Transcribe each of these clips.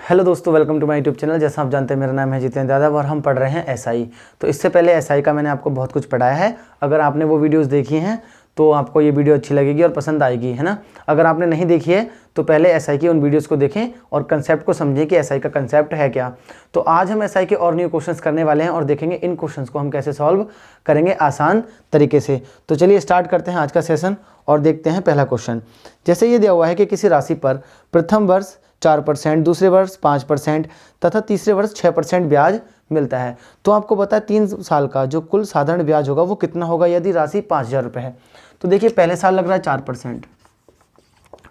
Hello दोस्तों, welcome to my YouTube channel. जैसा आप जानते हैं मेरा नाम है जितेंद्र यादव और हम पढ़ रहे हैं एसआई। तो इससे पहले एसआई का मैंने आपको बहुत कुछ पढ़ाया है। अगर आपने वो वीडियोस देखी हैं तो आपको ये वीडियो अच्छी लगेगी और पसंद आएगी, है ना। अगर आपने नहीं देखी है तो पहले एसआई की उन वीडियोज़ को देखें और कंसेप्ट को समझें कि एसआई का कंसेप्ट है क्या। तो आज हम एसआई के और न्यू क्वेश्चंस करने वाले हैं और देखेंगे इन क्वेश्चंस को हम कैसे सॉल्व करेंगे आसान तरीके से। तो चलिए स्टार्ट करते हैं आज का सेशन और देखते हैं पहला क्वेश्चन। जैसे ये दिया हुआ है कि किसी राशि पर प्रथम वर्ष 4%, दूसरे वर्ष 5% तथा तीसरे वर्ष 6% ब्याज मिलता है। तो आपको पता है 3 साल का जो कुल साधारण ब्याज होगा वो कितना होगा यदि राशि 5,000 रुपये है। तो देखिए पहले साल लग रहा है 4%,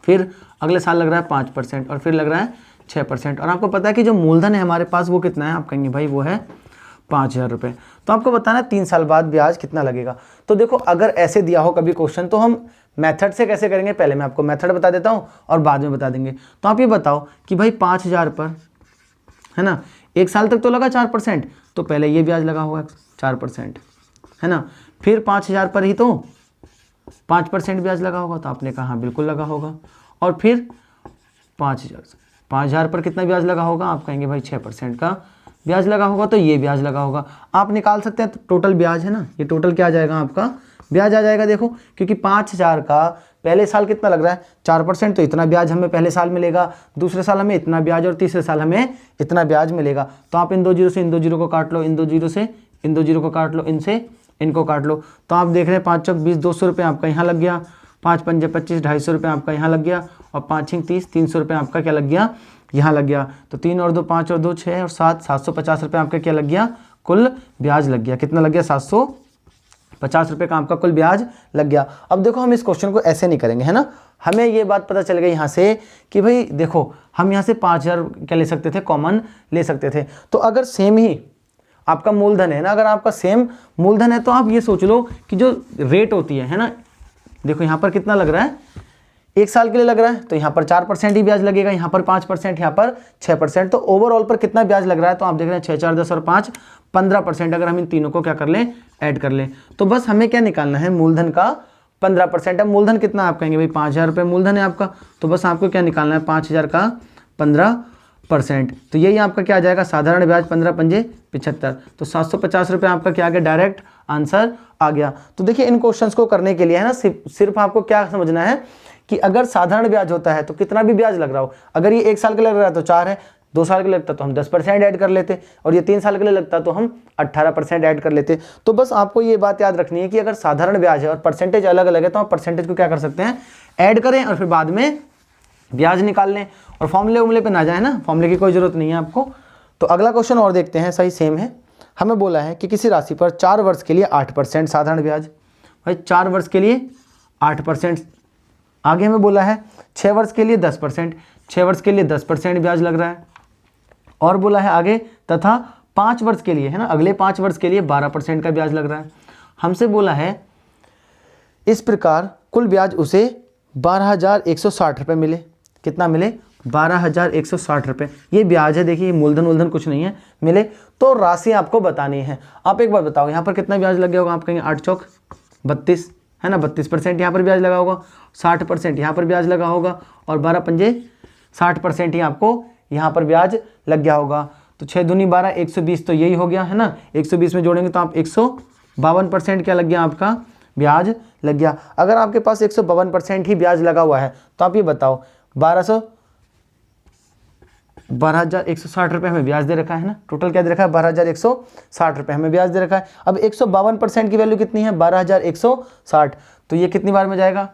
फिर अगले साल लग रहा है 5% और फिर लग रहा है 6%। और आपको पता है कि जो मूलधन है हमारे पास वो कितना है, आप कहेंगे भाई वो है 5,000 रुपये। तो आपको बताना है 3 साल बाद ब्याज कितना लगेगा। तो देखो अगर ऐसे दिया हो कभी क्वेश्चन तो हम मेथड से कैसे करेंगे, पहले मैं आपको मेथड बता देता हूँ और बाद में बता देंगे। तो आप ये बताओ कि भाई 5,000 पर, है ना, 1 साल तक तो लगा 4%, तो पहले ये ब्याज लगा होगा 4%, है ना। फिर 5,000 पर ही तो 5% ब्याज लगा होगा, तो आपने कहा हाँ बिल्कुल लगा होगा। और फिर 5,000 पर कितना ब्याज लगा होगा, आप कहेंगे भाई 6% का ब्याज लगा होगा, तो ये ब्याज लगा होगा। आप निकाल सकते हैं तो टोटल ब्याज है ना, ये टोटल क्या आ जाएगा आपका ब्याज आ जाएगा। देखो क्योंकि 5,000 का पहले साल कितना लग रहा है 4%, तो इतना ब्याज हमें पहले साल मिलेगा, दूसरे साल हमें इतना ब्याज और तीसरे साल हमें इतना ब्याज मिलेगा। तो आप इन दो जीरो से इन दो जीरो को काट लो, इन दो जीरो से इन दो जीरो को काट लो, इनसे इनको काट लो। तो आप देख रहे हैं 5 चौक 20, 200 रुपये आपका यहाँ लग गया, 5 पंजे 25, 250 रुपये आपका यहाँ लग गया, और 5 छिंग 30, 300 रुपये आपका क्या लग गया यहाँ लग गया। तो 3 और 2 5 और 2 6 और 7, 750 रुपये आपका क्या लग गया कुल ब्याज लग गया। कितना लग गया 750 रुपये का आपका कुल ब्याज लग गया। अब देखो हम इस क्वेश्चन को ऐसे नहीं करेंगे, है ना। हमें ये बात पता चल गई यहाँ से कि भाई देखो हम यहाँ से 5,000 क्या ले सकते थे, कॉमन ले सकते थे। तो अगर सेम ही आपका मूलधन है ना, अगर आपका सेम मूलधन है तो आप ये सोच लो कि जो रेट होती है ना, देखो यहाँ पर कितना लग रहा है 1 साल के लिए लग रहा है, तो यहाँ पर 4% ही ब्याज लगेगा, यहाँ पर 5%, यहाँ पर 6%। तो ओवरऑल पर कितना ब्याज लग रहा है, तो आप देख रहे हैं 6 4 10 और 5 15%। अगर हम इन तीनों को क्या कर लें, ऐड कर लें, तो बस हमें क्या निकालना है, मूलधन का 15%। अब मूलधन कितना आप कहेंगे भाई 5,000 रुपये मूलधन है आपका, तो बस आपको क्या निकालना है 5,000 का 15%। तो यही आपका क्या आ जाएगा, साधारण ब्याज 15 पंजे 75, तो 750 रुपये आपका क्या आ गया, डायरेक्ट आंसर आ गया। तो देखिए इन क्वेश्चंस को करने के लिए है ना सिर्फ आपको क्या समझना है कि अगर साधारण ब्याज होता है तो कितना भी ब्याज लग रहा हो, अगर ये 1 साल के लिए लग रहा है तो 4 है, 2 साल के लिए लगता तो हम 10% ऐड कर लेते, और ये 3 साल के लिए लगता तो हम 18% ऐड कर लेते। तो बस आपको ये बात याद रखनी है कि अगर साधारण ब्याज है और परसेंटेज अलग अलग है तो आप परसेंटेज को क्या कर सकते हैं, ऐड करें और फिर बाद में ब्याज निकाल लें। और फॉर्मूले पे ना जाए ना, फॉर्मूले की कोई जरूरत नहीं है आपको। तो अगला क्वेश्चन और देखते हैं, सही सेम है। हमें बोला है कि किसी राशि पर 4 वर्ष के लिए 8% साधारण ब्याज, भाई 4 वर्ष के लिए 8%। आगे हमें बोला है 6 वर्ष के लिए 10%, 6 वर्ष के लिए 10% ब्याज लग रहा है। और बोला है आगे तथा 5 वर्ष के लिए, है ना, अगले 5 वर्ष के लिए 12% का ब्याज लग रहा है। हमसे बोला है इस प्रकार कुल ब्याज उसे 12,160 रुपये मिले। कितना मिले, 12,160 रुपये। ये ब्याज है, देखिए मूलधन कुछ नहीं है, मिले। तो राशि आपको बतानी है। आप एक बार बताओ यहाँ पर कितना ब्याज लग गया होगा, आप कहेंगे 8 चौक 32, है ना, 32% यहाँ पर ब्याज लगा होगा, 60% यहाँ पर ब्याज लगा होगा, और 12 पंजे 60% ही आपको यहाँ पर ब्याज लग गया होगा। तो 6 दूनी 12, 120 तो यही हो गया, है ना। 120 में जोड़ेंगे तो आप 152% क्या लग गया आपका ब्याज लग गया। अगर आपके पास 152% ही ब्याज लगा हुआ है तो आप ये बताओ 12,160 रुपये हमें ब्याज दे रखा है ना, टोटल क्या दे रखा है 12,160 रुपये हमें ब्याज दे रखा है। अब 152% की वैल्यू कितनी है 12,160, तो ये कितनी बार में जाएगा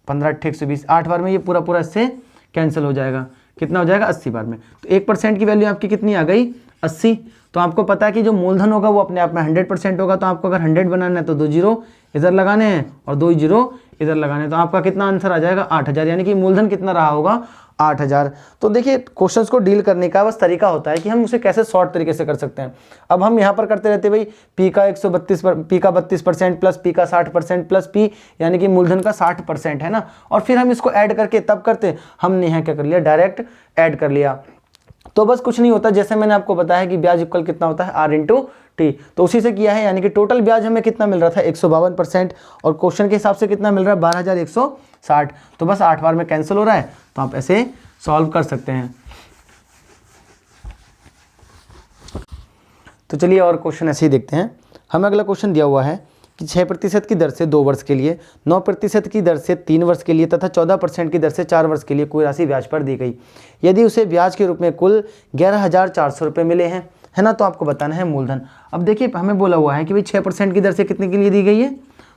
15 8 120, 8 बार में ये पूरा इससे कैंसिल हो जाएगा। कितना हो जाएगा 80 बार में। तो 1% की वैल्यू आपकी कितनी आ गई 80। तो आपको पता है कि जो मूलधन होगा वो अपने आप में 100% होगा, तो आपको अगर 100 बनाना है तो 2 जीरो इधर लगाने हैं और 2 जीरो इधर लगाने हैं, तो आपका कितना आंसर आ जाएगा 8,000। यानी कि मूलधन कितना रहा होगा 8,000। तो देखिए क्वेश्चंस को डील करने का बस तरीका होता है कि हम उसे कैसे शॉर्ट तरीके से कर सकते हैं। अब हम यहाँ पर करते रहते भाई पी का 32% प्लस पी का 60% प्लस पी, यानी कि मूलधन का 60%, है ना। और फिर हम इसको ऐड करके तब करते, हमने यहाँ क्या कर लिया, डायरेक्ट ऐड कर लिया। तो बस कुछ नहीं होता, जैसे मैंने आपको बताया कि ब्याज इक्वल कितना होता है R इंटू टी, तो उसी से किया है। यानी कि टोटल ब्याज हमें कितना मिल रहा था 152%, और क्वेश्चन के हिसाब से कितना मिल रहा है 12,160। तो बस 8 बार में कैंसिल हो रहा है, तो आप ऐसे सॉल्व कर सकते हैं। तो चलिए और क्वेश्चन ऐसे ही देखते हैं। हमें अगला क्वेश्चन दिया हुआ है कि 6% की दर से 2 वर्ष के लिए, 9% की दर से 3 वर्ष के लिए तथा 14% की दर से 4 वर्ष के लिए कोई राशि ब्याज पर दी गई। यदि उसे ब्याज के रूप में कुल 11,400 रुपये मिले हैं, है ना, तो आपको बताना है मूलधन। अब देखिए हमें बोला हुआ है कि भाई 6% की दर से कितने के लिए दी गई है,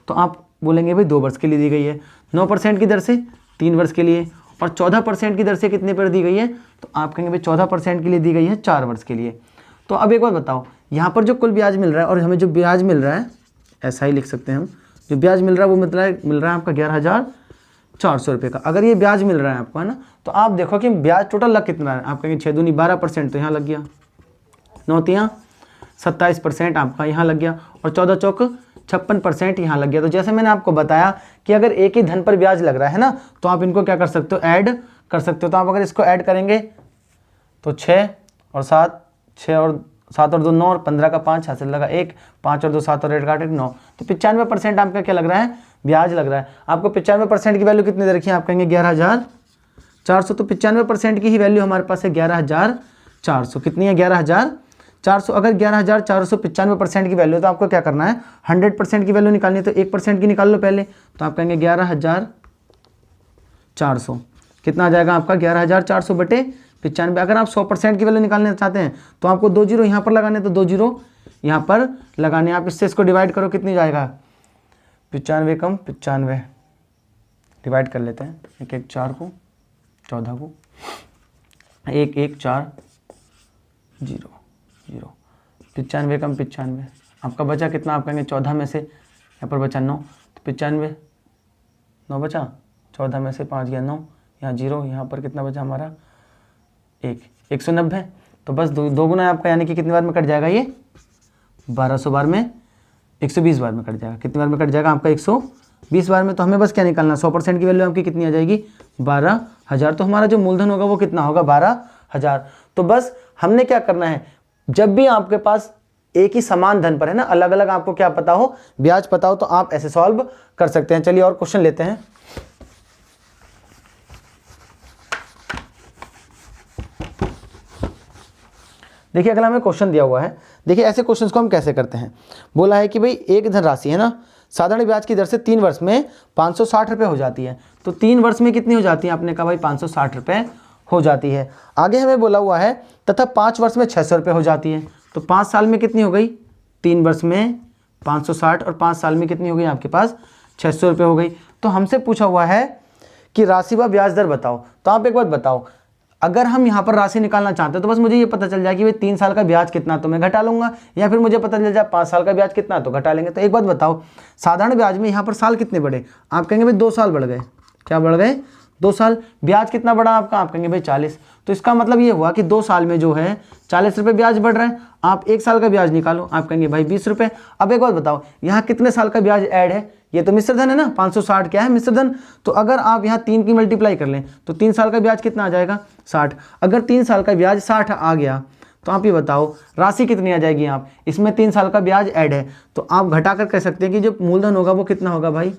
तो आप बोलेंगे भाई 2 वर्ष के लिए दी गई है। 9% की दर से 3 वर्ष के लिए, और 14% की दर से कितने पर दी गई है, तो आप कहेंगे भाई 14% के लिए दी गई है 4 वर्ष के लिए। तो अब एक बार बताओ, यहाँ पर जो कुल ब्याज मिल रहा है और हमें जो ब्याज मिल रहा है, ऐसा ही लिख सकते हैं हम, जो ब्याज मिल रहा है वो मिल रहा है आपका 11,400 रुपये का। अगर ये ब्याज मिल रहा है आपको, है ना, तो आप देखो कि ब्याज टोटल लग कितना है। आप कहेंगे 6 दूनी 12%, तो यहाँ लग गया 9 तियाँ 27% आपका यहाँ लग गया, और 14 चौक 56% यहाँ लग गया। तो जैसे मैंने आपको बताया कि अगर एक ही धन पर ब्याज लग रहा है ना, तो आप इनको क्या कर सकते हो, ऐड कर सकते हो। तो आप अगर इसको ऐड करेंगे तो 6 और 7, 6 और 7 और 2 9, और 15 का 5 हासिल लगा 1, 5 और 2 7 और 8 काटे 9, तो 95% आपका क्या लग रहा है, ब्याज लग रहा है। आपको 95% की वैल्यू कितनी दे रखी है, आप कहेंगे 11,400। तो 95% की ही वैल्यू हमारे पास है 11,400। कितनी है, 11,400। अगर 11,400 95% की वैल्यू, तो आपको क्या करना है, 100% की वैल्यू निकालनी है, तो 1% की निकाल लो पहले। तो आप कहेंगे 11,400 कितना आ जाएगा आपका, 11,400 बटे 95। अगर आप 100% की वैल्यू निकालना चाहते हैं तो आपको 2 जीरो यहाँ पर लगाने, तो 2 जीरो यहाँ पर लगाने। आप इससे इसको डिवाइड करो, कितनी जाएगा, 95 कम 95, डिवाइड कर लेते हैं, 1 1 4 को, 14 को, 1 1 4 0 0, 95 कम 95, आपका बचा कितना, आप कहेंगे 14 में से यहाँ पर बचा 9, तो 95 9 बचा, 14 में से 5 गया 9, यहाँ 0, यहाँ पर कितना बचा हमारा 190। तो बस दो गुना आपका, यानी कि कितनी बार में कट जाएगा ये, 1200 बार में, 120 बार में कट जाएगा। कितनी बार में कट जाएगा आपका, 120 बार में। तो हमें बस क्या निकालना, 100% की वैल्यू आपकी कितनी आ जाएगी, 12,000। तो हमारा जो मूलधन होगा वो कितना होगा, 12,000। तो बस हमने क्या करना है, जब भी आपके पास एक ही समान धन पर, है ना, अलग अलग आपको क्या पता हो, ब्याज पता हो, तो आप ऐसे सॉल्व कर सकते हैं। चलिए और क्वेश्चन लेते हैं। देखिए अगला हमें क्वेश्चन दिया हुआ है। देखिए ऐसे क्वेश्चंस को हम कैसे करते हैं। बोला है कि भाई एक धनराशि, है ना, साधारण ब्याज की दर से 3 वर्ष में 560 रुपये हो जाती है। तो 3 वर्ष में कितनी हो जाती है, आपने कहा भाई 560 रुपये हो जाती है। आगे हमें बोला हुआ है तथा 5 वर्ष में 600 रुपये हो जाती है। तो 5 साल में कितनी हो गई, 3 वर्ष में 560, और 5 साल में कितनी हो गई आपके पास, 600 रुपये हो गई। तो हमसे पूछा हुआ है कि राशि व ब्याज दर बताओ। तो आप एक बात बताओ, अगर हम यहाँ पर राशि निकालना चाहते हैं तो बस मुझे ये पता चल जाए कि भाई 3 साल का ब्याज कितना, तो मैं घटा लूंगा, या फिर मुझे पता चल जाए 5 साल का ब्याज कितना, तो घटा लेंगे। तो एक बात बताओ, साधारण ब्याज में यहाँ पर साल कितने बढ़े, आप कहेंगे भाई 2 साल बढ़ गए। क्या बढ़ गए, 2 साल। ब्याज कितना बढ़ा आपका, आप कहेंगे भाई 40। तो इसका मतलब ये हुआ कि 2 साल में जो है 40 रुपये ब्याज बढ़ रहा है। आप 1 साल का ब्याज निकालो, आप कहेंगे भाई 20 रुपये। अब एक बात बताओ, यहाँ कितने साल का ब्याज ऐड है, ये तो मिश्र धन है ना, 560 क्या है, मिश्र धन। तो अगर आप यहाँ 3 की मल्टीप्लाई कर लें तो 3 साल का ब्याज कितना आ जाएगा, 60। अगर 3 साल का ब्याज 60 आ गया तो आप ये बताओ राशि कितनी आ जाएगी। आप इसमें 3 साल का ब्याज ऐड है, तो आप घटा कर कह सकते हैं कि जो मूलधन होगा वो कितना होगा भाई,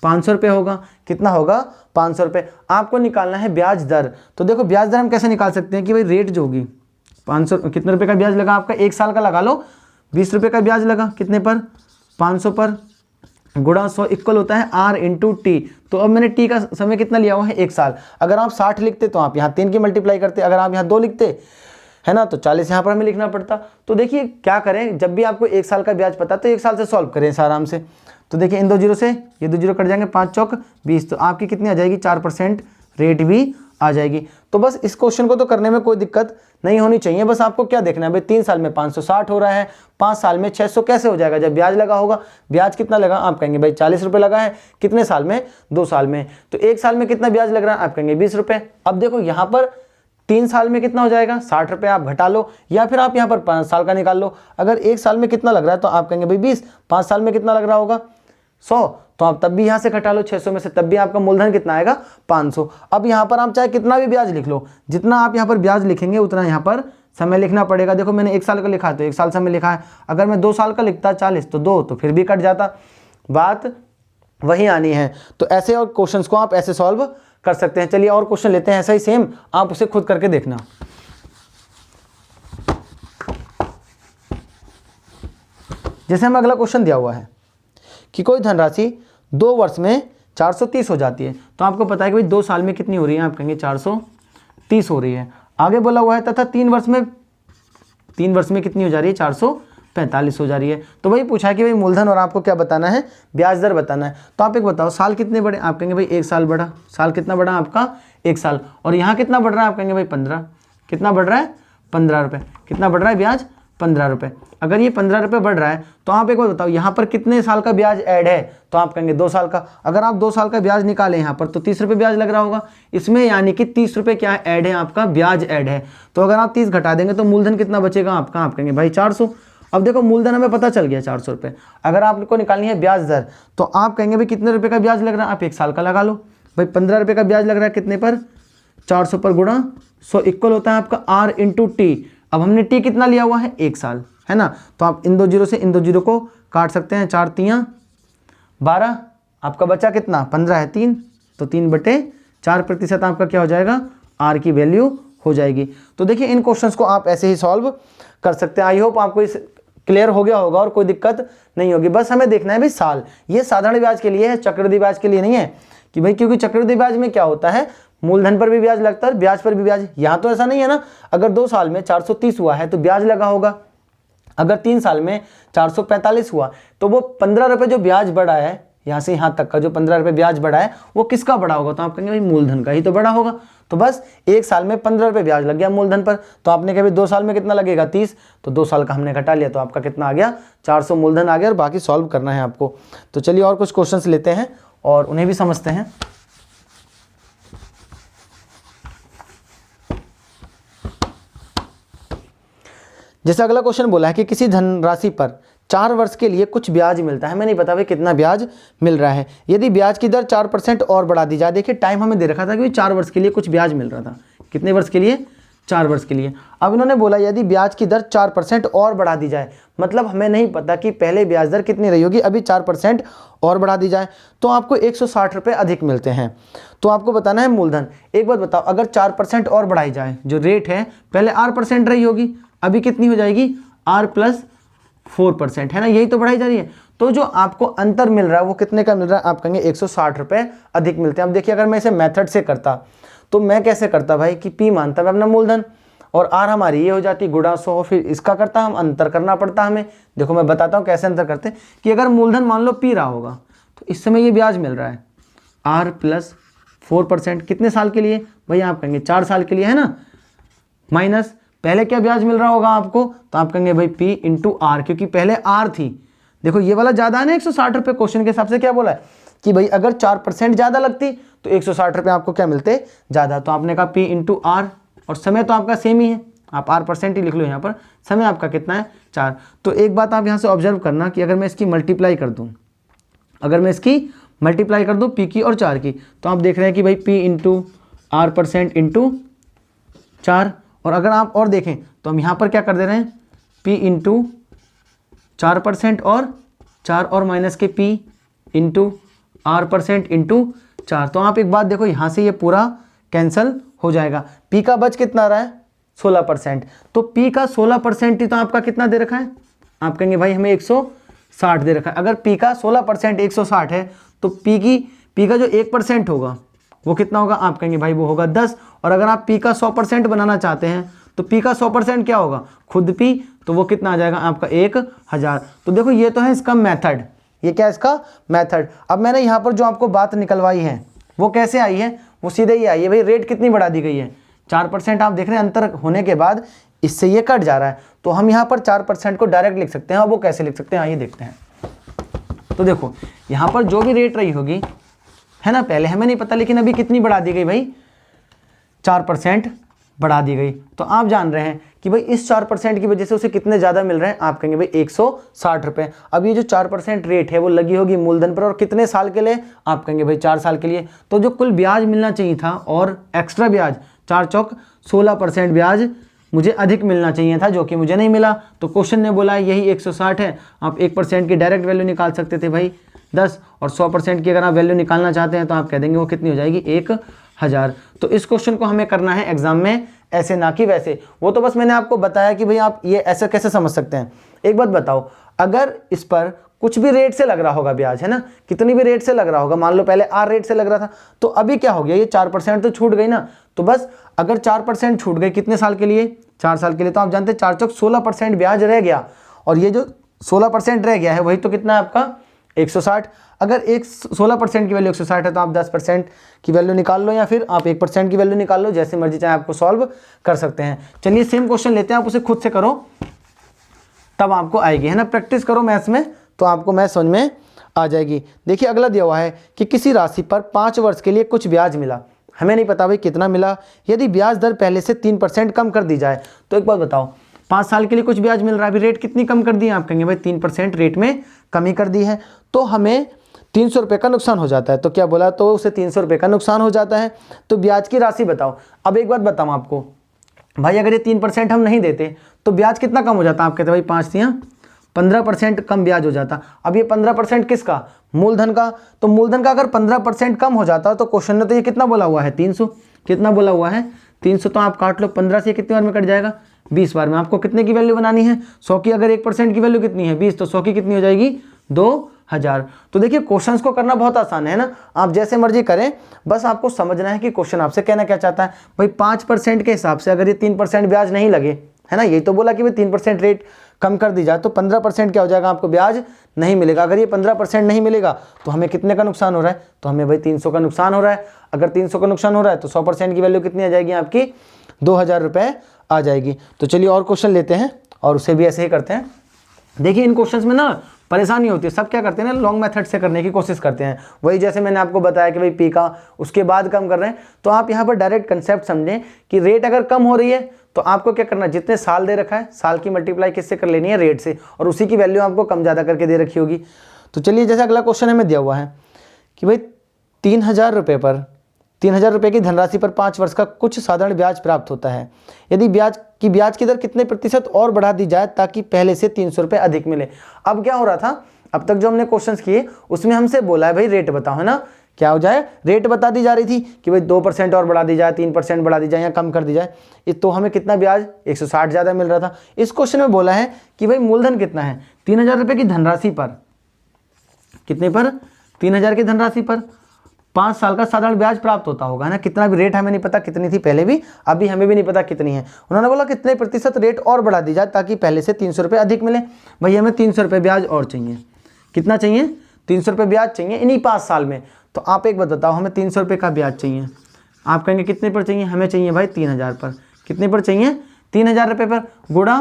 500 रुपये होगा। कितना होगा, 500 रुपये। आपको निकालना है ब्याज दर। तो देखो ब्याज दर हम कैसे निकाल सकते हैं कि भाई रेट जो होगी, 500 कितने रुपये का ब्याज लगा आपका, 1 साल का लगा लो, 20 रुपये का ब्याज लगा, कितने पर, 500 पर, गुणा 100 इक्वल होता है R इंटू टी। तो अब मैंने टी का समय कितना लिया हुआ है, 1 साल। अगर आप 60 लिखते तो आप यहाँ 3 की मल्टीप्लाई करते, अगर आप यहाँ 2 लिखते, है ना, तो 40 यहाँ पर हमें लिखना पड़ता। तो देखिए क्या करें, जब भी आपको 1 साल का ब्याज पता तो 1 साल से सॉल्व करें आराम से। तो देखिए इन 2 जीरो से ये 2 जीरो कट जाएंगे, 5 चौक 20, तो आपकी कितनी आ जाएगी, 4% रेट भी आ जाएगी। तो बस इस क्वेश्चन को तो करने में कोई दिक्कत नहीं होनी चाहिए। बस आपको क्या देखना है भाई, 3 साल में 560 हो रहा है, 5 साल में 600 कैसे हो जाएगा, जब ब्याज लगा होगा। ब्याज कितना लगा, आप कहेंगे भाई 40 रुपये लगा है, कितने साल में, 2 साल में। तो 1 साल में कितना ब्याज लग रहा है, आप कहेंगे 20 रुपये। अब देखो यहाँ पर 3 साल में कितना हो जाएगा, 60 रुपये, आप घटा लो, या फिर आप यहाँ पर 5 साल का निकाल लो। अगर 1 साल में कितना लग रहा है तो आप कहेंगे भाई 20, 5 साल में कितना लग रहा होगा, 100। तो आप तब भी यहाँ से घटा लो 600 में से, तब भी आपका मूलधन कितना आएगा, 500। अब यहाँ पर आप चाहे कितना भी ब्याज लिख लो, जितना आप यहाँ पर ब्याज लिखेंगे उतना यहाँ पर समय लिखना पड़ेगा। देखो मैंने 1 साल का लिखा है तो 1 साल समय लिखा है। अगर मैं 2 साल का लिखता 40 तो 2, तो फिर भी कट जाता, बात वही आनी है। तो ऐसे और क्वेश्चंस को आप ऐसे सॉल्व कर सकते हैं। चलिए और क्वेश्चन लेते हैं, ऐसा ही सेम, आप उसे खुद करके देखना। जैसे हमें अगला क्वेश्चन दिया हुआ है कि कोई धनराशि 2 वर्ष में 430 हो जाती है, तो आपको पता है कि भाई 2 साल में कितनी हो रही है, आप कहेंगे 430 हो रही है। आगे बोला हुआ है तथा 3 वर्ष में कितनी हो जा रही है, 445 हो जा रही है। तो वही पूछा है कि भाई मूलधन और आपको क्या बताना है, ब्याज दर बताना है। तो आप एक बताओ साल कितने बढ़े, आप कहेंगे भाई 1 साल बढ़ा। साल कितना बढ़ा आपका, 1 साल। और यहाँ कितना बढ़ रहा है, आप कहेंगे भाई 15। कितना बढ़ रहा है, 15 रुपये। कितना बढ़ रहा है ब्याज, 15 रुपये। अगर ये 15 रुपये बढ़ रहा है तो आप एक बार बताओ यहाँ पर कितने साल का ब्याज ऐड है, तो आप कहेंगे 2 साल का। अगर आप 2 साल का ब्याज निकालें यहाँ पर तो 30 रुपये ब्याज लग रहा होगा इसमें, यानी कि 30 रुपये क्या ऐड है, आपका ब्याज ऐड है। तो अगर आप 30 घटा देंगे तो मूलधन कितना बचेगा आपका, आप कहेंगे भाई 400। अब देखो मूलधन हमें पता चल गया 400 रुपये। अगर आपको निकालनी है ब्याज दर तो आप कहेंगे भाई कितने रुपये का ब्याज लग रहा है, आप 1 साल का लगा लो। भाई 15 रुपये का ब्याज लग रहा है कितने पर, 400 पर गुणा 100 इक्वल होता है आपका R इंटू टी। अब हमने टी कितना लिया हुआ है, 1 साल, है ना। तो आप इन 2 जीरो से इन 2 जीरो को काट सकते हैं, 4 तियाँ 12, आपका बचा कितना, 15 है 3, तो 3/4% आपका क्या हो जाएगा, R की वैल्यू हो जाएगी। तो देखिए इन क्वेश्चंस को आप ऐसे ही सॉल्व कर सकते हैं। आई होप आपको इस क्लियर हो गया होगा और कोई दिक्कत नहीं होगी। बस हमें देखना है भाई साल, ये साधारण ब्याज के लिए है, चक्रवृद्धि ब्याज के लिए नहीं है कि भाई, क्योंकि चक्रवृद्धि ब्याज में क्या होता है, मूलधन पर भी ब्याज लगता है और ब्याज पर भी ब्याज। यहाँ तो ऐसा नहीं है ना, अगर 2 साल में 430 हुआ है तो ब्याज लगा होगा, अगर 3 साल में 445 हुआ तो वो 15 रुपये जो ब्याज बढ़ा है, यहाँ से यहाँ तक का जो 15 रुपये ब्याज बढ़ा है वो किसका बढ़ा होगा, तो आप कहेंगे भाई मूलधन का ही तो बढ़ा होगा। तो बस 1 साल में 15 रुपये ब्याज लग गया मूलधन पर, तो आपने कहा भाई 2 साल में कितना लगेगा, 30, तो 2 साल का हमने घटा लिया तो आपका कितना आ गया, 400 मूलधन आ गया। और बाकी सॉल्व करना है आपको। तो चलिए और कुछ क्वेश्चंस लेते हैं और उन्हें भी समझते हैं। जैसे अगला क्वेश्चन बोला है कि किसी धनराशि पर 4 वर्ष के लिए कुछ ब्याज मिलता है, हमें नहीं पता भाई कितना ब्याज मिल रहा है। यदि ब्याज की दर 4% और बढ़ा दी जाए, देखिए टाइम हमें दे रखा था कि 4 वर्ष के लिए कुछ ब्याज मिल रहा था, कितने वर्ष के लिए, 4 वर्ष के लिए। अब इन्होंने बोला यदि ब्याज की दर 4% और बढ़ा दी जाए, मतलब हमें नहीं पता कि पहले ब्याज दर कितनी रही होगी, अभी 4% और बढ़ा दी जाए तो आपको 160 रुपये अधिक मिलते हैं। तो आपको बताना है मूलधन। एक बात बताओ, अगर 4% और बढ़ाई जाए, जो रेट है पहले R% रही होगी, अभी कितनी हो जाएगी, R + 4%, है ना, यही तो बढ़ाई जा रही है। तो जो आपको अंतर मिल रहा है वो कितने का मिल रहा है, आप कहेंगे 160 रुपये अधिक मिलते हैं। अब देखिए अगर मैं इसे मेथड से करता तो मैं कैसे करता भाई कि P मानता मैं अपना मूलधन और R हमारी ये हो जाती गुणा 100, फिर इसका करता हम अंतर करना पड़ता हमें। देखो मैं बताता हूँ कैसे अंतर करते हैं कि अगर मूलधन मान लो P रहा होगा तो इस समय ये ब्याज मिल रहा है R + 4%, कितने साल के लिए भाई, आप कहेंगे 4 साल के लिए, है ना, माइनस पहले क्या ब्याज मिल रहा होगा आपको, तो आप कहेंगे भाई P × R, क्योंकि पहले R थी। देखो ये वाला ज़्यादा है ना, 160 रुपये, क्वेश्चन के हिसाब से क्या बोला है कि भाई अगर 4% ज़्यादा लगती तो 160 रुपये आपको क्या मिलते, ज़्यादा। तो आपने कहा P × R, और समय तो आपका सेम ही है, आप R% ही लिख लो यहाँ पर, समय आपका कितना है, 4। तो एक बात आप यहाँ से ऑब्जर्व करना कि अगर मैं इसकी मल्टीप्लाई कर दूँ, अगर मैं इसकी मल्टीप्लाई कर दूँ P की और 4 की, तो आप देख रहे हैं कि भाई P × R% × 4। और अगर आप और देखें तो हम यहाँ पर क्या कर दे रहे हैं, P × 4% और 4 और माइनस के P × R% × 4। तो आप एक बात देखो, यहाँ से ये पूरा कैंसिल हो जाएगा। P का बच कितना रहा है, 16%। तो P का 16% ही तो आपका कितना दे रखा है, आप कहेंगे भाई हमें 160 दे रखा है। अगर P का 16% 160 है तो P का जो 1% होगा वो कितना होगा, आप कहेंगे भाई वो होगा 10। और अगर आप P का 100% बनाना चाहते हैं तो P का 100% क्या होगा, खुद P, तो वो कितना आ जाएगा आपका 1000। तो देखो ये तो है इसका मेथड, ये क्या है इसका मेथड। अब मैंने यहाँ पर जो आपको बात निकलवाई है वो कैसे आई है, वो सीधे ही आई है भाई, रेट कितनी बढ़ा दी गई है, 4%। आप देख रहे हैं अंतर होने के बाद इससे ये कट जा रहा है, तो हम यहाँ पर 4% को डायरेक्ट लिख सकते हैं। और वो कैसे लिख सकते हैं, आइए देखते हैं। तो देखो यहाँ पर जो भी रेट रही होगी, है ना, पहले हमें नहीं पता, लेकिन अभी कितनी बढ़ा दी गई भाई, 4% बढ़ा दी गई। तो आप जान रहे हैं कि भाई इस 4% की वजह से उसे कितने ज़्यादा मिल रहे हैं, आप कहेंगे भाई 160 रुपये। अब ये जो 4% रेट है वो लगी होगी मूलधन पर, और कितने साल के लिए, आप कहेंगे भाई 4 साल के लिए। तो जो कुल ब्याज मिलना चाहिए था और एक्स्ट्रा ब्याज, 4 चौक 16% ब्याज मुझे अधिक मिलना चाहिए था, जो कि मुझे नहीं मिला। तो क्वेश्चन ने बोला यही 160 है। आप 1% की डायरेक्ट वैल्यू निकाल सकते थे भाई 10, और 100% की अगर आप वैल्यू निकालना चाहते हैं तो आप कह देंगे वो कितनी हो जाएगी, 1000। तो इस क्वेश्चन को हमें करना है एग्जाम में ऐसे, ना कि वैसे। वो तो बस मैंने आपको बताया कि भाई आप ये ऐसे कैसे समझ सकते हैं। एक बात बताओ, अगर इस पर कुछ भी रेट से लग रहा होगा ब्याज, है ना, कितनी भी रेट से लग रहा होगा, मान लो पहले आर रेट से लग रहा था, तो अभी क्या हो गया, ये 4% तो छूट गई ना। तो बस अगर 4% छूट गई कितने साल के लिए, 4 साल के लिए, तो आप जानते हैं 4 चौक 16% ब्याज रह गया, और ये जो 16% रह गया है वही तो कितना है आपका 160। अगर 16% की वैल्यू 160 है तो आप 10% की वैल्यू निकाल लो, या फिर आप 1% की वैल्यू निकाल लो, जैसे मर्जी चाहे आपको सॉल्व कर सकते हैं। चलिए सेम क्वेश्चन लेते हैं, आप उसे खुद से करो तब आपको आएगी, है ना, प्रैक्टिस करो मैथ्स में तो आपको मैथ समझ में आ जाएगी। देखिए अगला दिया हुआ है कि किसी राशि पर 5 वर्ष के लिए कुछ ब्याज मिला, हमें नहीं पता भाई कितना मिला, यदि ब्याज दर पहले से 3% कम कर दी जाए। तो एक बात बताओ, 5 साल के लिए कुछ ब्याज मिल रहा है, अभी रेट कितनी कम कर दी है, आप कहेंगे भाई 3% रेट में कमी कर दी है, तो हमें 300 रुपये का नुकसान हो जाता है। तो क्या बोला, तो उसे 300 रुपये का नुकसान हो जाता है। तो ब्याज की राशि बताओ। अब एक बात बताऊँ आपको भाई, अगर ये 3% हम नहीं देते तो ब्याज कितना कम हो जाता, आप कहते भाई 5 या 15% कम ब्याज हो जाता। अब ये 15% किसका, मूलधन का, तो मूलधन का अगर 15% कम हो जाता तो क्वेश्चन ने तो ये कितना बोला हुआ है 300, कितना बोला हुआ है 300, तो आप काट लो 15 से कितनी बार में कट जाएगा 20 बार में। आपको कितने की वैल्यू बनानी है 100 की, अगर 1% की वैल्यू कितनी है 20, तो 100 की कितनी हो जाएगी 2000। तो देखिए क्वेश्चंस को करना बहुत आसान है ना, आप जैसे मर्जी करें, बस आपको समझना है कि क्वेश्चन आपसे कहना क्या चाहता है। भाई 5% के हिसाब से अगर ये 3% ब्याज नहीं लगे, है ना, यही तो बोला कि भाई 3% रेट कम कर दी जाए तो 15% क्या हो जाएगा, आपको ब्याज नहीं मिलेगा। अगर ये 15% नहीं मिलेगा तो हमें कितने का नुकसान हो रहा है, तो हमें भाई 300 का नुकसान हो रहा है। अगर 300 का नुकसान हो रहा है तो 100% की वैल्यू कितनी आ जाएगी आपकी 2000 रुपये आ जाएगी। तो चलिए और क्वेश्चन लेते हैं और उसे भी ऐसे ही करते हैं। देखिए इन क्वेश्चंस में ना परेशानी होती है, सब क्या करते हैं ना लॉन्ग मेथड से करने की कोशिश करते हैं। वही जैसे मैंने आपको बताया कि भाई पी का उसके बाद कम कर रहे हैं, तो आप यहाँ पर डायरेक्ट कंसेप्ट समझें कि रेट अगर कम हो रही है तो आपको क्या करना है, जितने साल दे रखा है साल की मल्टीप्लाई किससे कर लेनी है, रेट से, और उसी की वैल्यू आपको कम ज़्यादा करके दे रखी होगी। तो चलिए जैसे अगला क्वेश्चन हमें दिया हुआ है कि भाई 3000 रुपये पर 3000 रुपये की धनराशि पर 5 वर्ष का कुछ साधारण ब्याज प्राप्त होता है, यदि ब्याज की दर कितने प्रतिशत और बढ़ा दी जाए ताकि पहले से 300 रुपये अधिक मिले। अब क्या हो रहा था, अब तक जो हमने क्वेश्चंस किए उसमें हमसे बोला है भाई रेट बताओ, है ना, क्या हो जाए, रेट बता दी जा रही थी कि भाई 2% और बढ़ा दी जाए, 3% बढ़ा दी जाए या कम कर दी जाए, तो हमें कितना ब्याज 160 ज़्यादा मिल रहा था। इस क्वेश्चन में बोला है कि भाई मूलधन कितना है 3000 रुपये की धनराशि पर, कितने पर 3000 की धनराशि पर 5 साल का साधारण ब्याज प्राप्त होता होगा, है ना, कितना भी रेट हमें नहीं पता कितनी थी पहले भी, अभी हमें भी नहीं पता कितनी है। उन्होंने बोला कितने प्रतिशत रेट और बढ़ा दी जाए ताकि पहले से 300 रुपये अधिक मिले। भाई हमें 300 रुपये ब्याज और चाहिए, कितना चाहिए 300 रुपये ब्याज चाहिए इन्हीं 5 साल में। तो आप एक बात बताओ, हमें 300 रुपये का ब्याज चाहिए, आप कहेंगे कितने पर चाहिए, हमें चाहिए भाई 3000 पर, कितने पर चाहिए 3000 रुपये पर, गुणा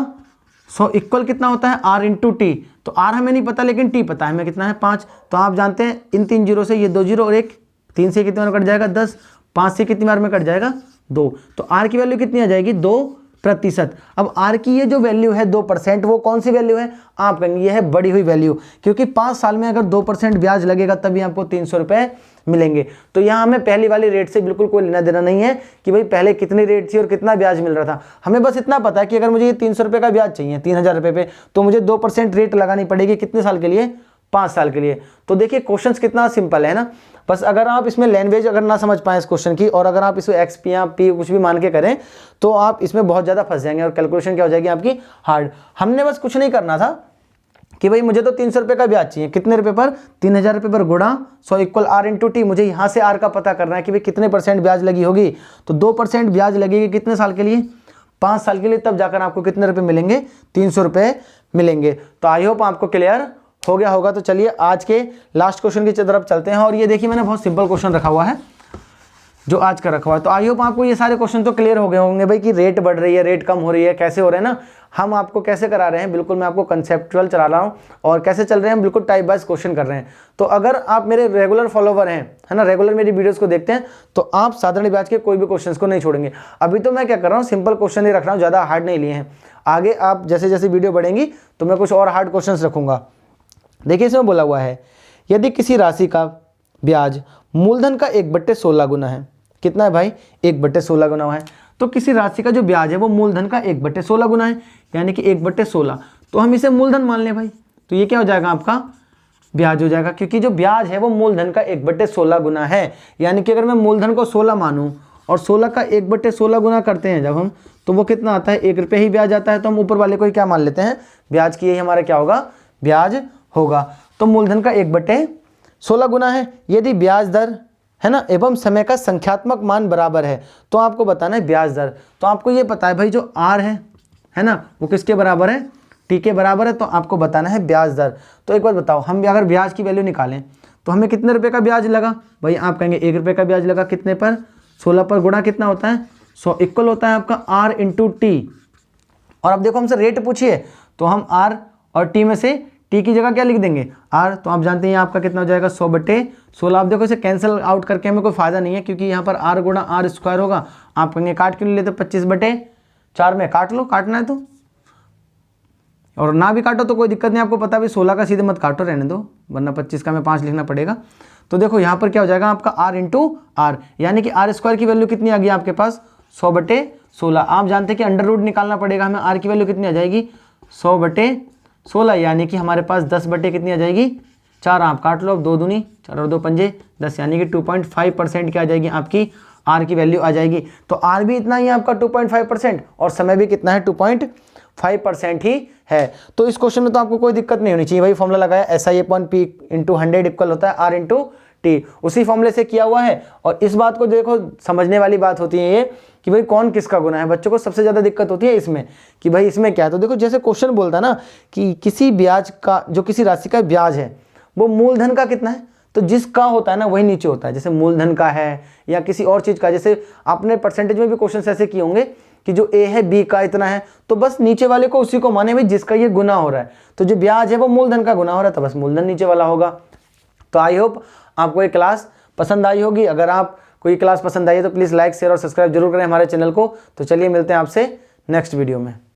100 इक्वल कितना होता है R इंटू टी। तो R हमें नहीं पता लेकिन T पता है हमें कितना है 5। तो आप जानते हैं इन 3 जीरो से ये 2 जीरो और 1, 3 से कितनी बार में कट जाएगा 10, 5 से कितनी बार में कट जाएगा 2। तो R की वैल्यू कितनी आ जाएगी 2%। अब R की ये जो वैल्यू है 2%, वो कौन सी वैल्यू है, आप कहेंगे ये है बढ़ी हुई वैल्यू, क्योंकि 5 साल में अगर 2% ब्याज लगेगा तभी आपको 300 रुपये मिलेंगे। तो यहाँ हमें पहली वाली रेट से बिल्कुल कोई लेना देना नहीं है कि भाई पहले कितनी रेट थी और कितना ब्याज मिल रहा था। हमें बस इतना पता है कि अगर मुझे ये 300 रुपये का ब्याज चाहिए 3000 रुपये पे, तो मुझे 2% रेट लगानी पड़ेगी कितने साल के लिए, 5 साल के लिए। तो देखिए क्वेश्चंस कितना सिंपल है ना, बस अगर आप इसमें लैंग्वेज अगर ना समझ पाएँ इस क्वेश्चन की, और अगर आप इसको एक्स पी या पी कुछ भी मान के करें तो आप इसमें बहुत ज़्यादा फंस जाएंगे और कैलकुलेशन क्या हो जाएगी आपकी हार्ड। हमने बस कुछ नहीं करना था कि भाई मुझे तो 300 रुपये का ब्याज चाहिए, कितने रुपये पर 3000 रुपये पर, गुणा 100 इक्वल R इंटू टी। मुझे यहाँ से R का पता करना है कि भाई कितने % ब्याज लगी होगी, तो 2% ब्याज लगेगी कितने साल के लिए, 5 साल के लिए, तब जाकर आपको कितने रुपये मिलेंगे 300 रुपये मिलेंगे। तो आई होप आपको क्लियर हो गया होगा। तो चलिए आज के लास्ट क्वेश्चन की तरफ चलते हैं, और ये देखिए मैंने बहुत सिंपल क्वेश्चन रखा हुआ है जो आज का रखा हुआ है। तो आई होप आपको ये सारे क्वेश्चन तो क्लियर हो गए होंगे भाई कि रेट बढ़ रही है, रेट कम हो रही है, कैसे हो रहे हैं ना, हम आपको कैसे करा रहे हैं, बिल्कुल मैं आपको कंसेप्चुअल चला रहा हूँ, और कैसे चल रहे हैं बिल्कुल टाइप वाइज क्वेश्चन कर रहे हैं। तो अगर आप मेरे रेगुलर फॉलोवर हैं, है ना, रेगुलर मेरी वीडियोस को देखते हैं, तो आप साधारण ब्याज के कोई भी क्वेश्चंस को नहीं छोड़ेंगे। अभी तो मैं क्या कर रहा हूँ, सिंपल क्वेश्चन ही रख रहा हूँ, ज़्यादा हार्ड नहीं लिए हैं। आगे आप जैसे जैसे वीडियो बढ़ेंगी तो मैं कुछ और हार्ड क्वेश्चन रखूँगा। देखिए इसमें बोला हुआ है यदि किसी राशि का ब्याज मूलधन का 1/16 गुना है, कितना है भाई 1/16 गुना है, तो किसी राशि का जो ब्याज है वो मूलधन का 1/16 गुना है, यानी कि 1/16, तो हम इसे मूलधन मान लें भाई। तो ये क्या हो जाएगा आपका ब्याज हो जाएगा, क्योंकि जो ब्याज है वो मूलधन का 1/16 गुना है। यानी कि अगर मैं मूलधन को 16 मानूं और 16 का 1/16 गुना करते हैं जब हम, तो वो कितना आता है 1 रुपये ही ब्याज आता है। तो हम ऊपर वाले को ही क्या मान लेते हैं ब्याज की, यही हमारा क्या होगा ब्याज होगा। तो मूलधन का 1/16 गुना है। यदि ब्याज दर है ना एवं समय का संख्यात्मक मान बराबर है तो आपको बताना है ब्याज दर। तो आपको ये पता है भाई जो आर है ना, वो किसके बराबर है, टी के बराबर है, तो आपको बताना है ब्याज दर। तो एक बात बताओ, हम भी अगर ब्याज की वैल्यू निकालें तो हमें कितने रुपए का ब्याज लगा भाई, आप कहेंगे 1 रुपये का ब्याज लगा, कितने पर, 16 पर, गुणा कितना होता है 100, इक्वल होता है आपका आर इंटू टी। और अब देखो हमसे रेट पूछिए तो हम आर और टी में से टी की जगह क्या लिख देंगे आर, तो आप जानते हैं आपका कितना हो जाएगा 100/16। आप देखो इसे कैंसिल आउट करके हमें कोई फायदा नहीं है, क्योंकि यहाँ पर आर गुणा आर स्क्वायर होगा। आप कहेंगे काट क्यों नहीं लेते, 25/4 में काट लो, काटना है तो, और ना भी काटो तो कोई दिक्कत नहीं, आपको पता है 16 का सीधे मत काटो, रहने दो, वरना 25 का मैं 5 लिखना पड़ेगा। तो देखो यहाँ पर क्या हो जाएगा आपका आर इंटू आर, यानी कि आर स्क्वायर की वैल्यू कितनी आ गई आपके पास 100/16। आप जानते हैं कि अंडर रूट निकालना पड़ेगा हमें, आर की वैल्यू कितनी आ जाएगी 100/16, यानी कि हमारे पास 10 कितनी आ जाएगी 4। आप काट लो, अब 2 दूनी 4 और 2 पंजे 10, यानी कि 2.5% क्या आ जाएगी आपकी आर की वैल्यू आ जाएगी। तो आर भी इतना ही है आपका 2.5% और समय भी कितना है 2.5% ही है। तो इस क्वेश्चन में तो आपको कोई दिक्कत नहीं होनी चाहिए। वही फॉर्मूला लगाया, SI/P इंटू 100 इक्वल होता है R इंटू टी, उसी फॉर्मूले से किया हुआ है। और इस बात को देखो समझने वाली बात होती है ये कि भाई कौन किसका गुना है। बच्चों को सबसे ज़्यादा दिक्कत होती है इसमें कि भाई इसमें क्या है। तो देखो जैसे क्वेश्चन बोलता है ना कि किसी ब्याज का, जो किसी राशि का ब्याज है वो मूलधन का कितना है, तो जिसका होता है ना वही नीचे होता है। जैसे मूलधन का है या किसी और चीज़ का, जैसे आपने परसेंटेज में भी क्वेश्चन ऐसे किए होंगे कि जो ए है बी का इतना है, तो बस नीचे वाले को उसी को माने भाई जिसका ये गुना हो रहा है। तो जो ब्याज है वो मूलधन का गुना हो रहा है, तो बस मूलधन नीचे वाला होगा। तो आई होप आपको ये क्लास पसंद आई होगी। अगर आप कोई क्लास पसंद आई है तो प्लीज़ लाइक शेयर और सब्सक्राइब जरूर करें हमारे चैनल को। तो चलिए मिलते हैं आपसे नेक्स्ट वीडियो में।